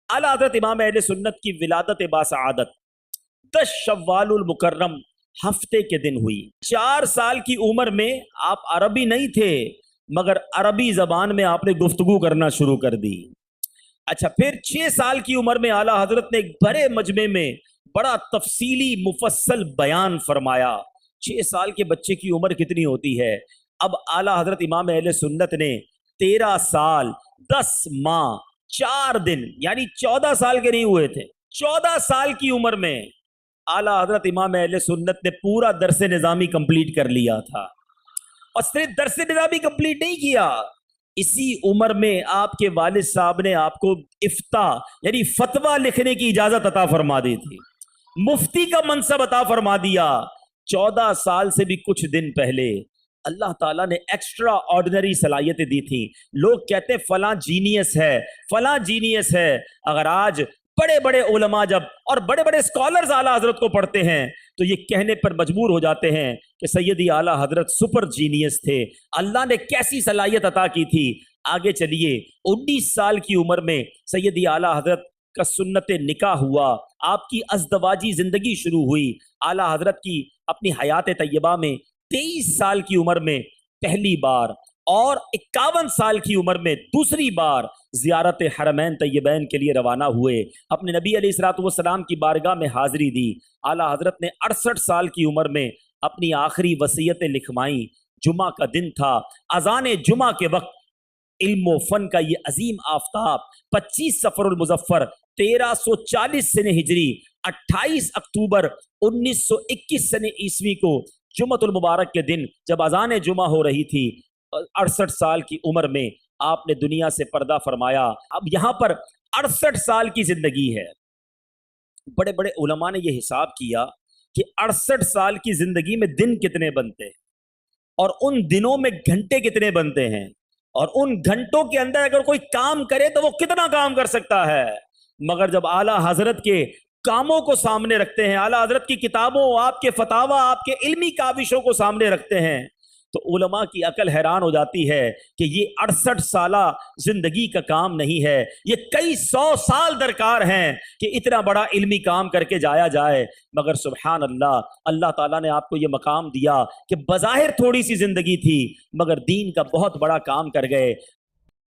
आला हजरत इमाम अहले सुन्नत की विलादत बासआदत 10 शव्वालुल मुकर्रम हफ्ते के दिन हुई। 4 साल की उम्र में आप अरबी नहीं थे, मगर अरबी जबान में आपने गुफ्तगू करना शुरू कर दी। अच्छा, फिर 6 साल की उम्र में आला हजरत ने एक बड़े मजमे में बड़ा तफसीली मुफस्सल बयान फरमाया। 6 साल के बच्चे की उम्र कितनी होती है? अब आला हजरत इमाम अहले सुन्नत ने 13 साल 10 माह 4 दिन यानी 14 साल के नहीं हुए थे, 14 साल की उम्र में आला हजरत इमाम अहले सुन्नत ने पूरा दरस निज़ामी कंप्लीट कर लिया था। और सिर्फ दरस निज़ामी कंप्लीट नहीं किया, इसी उम्र में आपके वालिद साहब ने आपको इफ्ता यानी फतवा लिखने की इजाजत अता फरमा दी थी, मुफ्ती का मनसब अता फरमा दिया। 14 साल से भी कुछ दिन पहले अल्लाह ताला ने एक्स्ट्रा ऑर्डिनरी सलाहियतें दी थी। लोग कहते फलां जीनियस है, फलां जीनियस है। अगर आज बड़े बड़े उलमा जब और बड़े बड़े स्कॉलर्स आला हजरत को पढ़ते हैं तो ये कहने पर मजबूर हो जाते हैं कि सैयदी आला हजरत सुपर जीनियस थे, अल्लाह ने कैसी सलाहियत अता की थी। आगे चलिए, 19 साल की उम्र में सैयदी आला हजरत का सुन्नत निकाह हुआ, आपकी अज़दवाजी जिंदगी शुरू हुई। आला हजरत की अपनी हयात तैयबा में 23 साल की उम्र में पहली बार और 51 साल की उम्र में दूसरी बार ज़ियारत हरमैन तैयबैन के लिए रवाना हुए। अपने नबी अलैहिस्सलातु वस्सलाम की बारगाह में हाज़िरी दी। आला हजरत ने 68 साल की उम्र में अपनी आखिरी वसीयतें लिखवाई। जुमा का दिन था, अजान जुमा के वक्त इल्म फन का ये अजीम आफ्ताब 25 सफरुल मुजफ्फर 1340 सने हिजरी 28 अक्टूबर 1921 सने ईस्वी को जुमतुल मुबारक के दिन जब अजान जुमा हो रही थी, 68 साल की उम्र में आपने दुनिया से पर्दा फरमाया। अब यहां पर 68 साल की जिंदगी है। बड़े बड़े उलमा ने यह हिसाब किया कि 68 साल की जिंदगी में दिन कितने बनते हैं और उन दिनों में घंटे कितने बनते हैं, और उन घंटों के अंदर अगर कोई काम करे तो वो कितना काम कर सकता है। मगर जब आला हजरत के कामों को सामने रखते हैं, आला हजरत की किताबों, आपके फतावा, आपके इल्मी काविशों को सामने रखते हैं, तो उलमा की अकल हैरान हो जाती है कि ये 68 साला जिंदगी का काम नहीं है, ये कई 100 साल दरकार हैं कि इतना बड़ा इल्मी काम करके जाया जाए। मगर सुभान अल्लाह, अल्लाह ताला ने आपको ये मकाम दिया कि बज़ाहिर थोड़ी सी जिंदगी थी मगर दीन का बहुत बड़ा काम कर गए।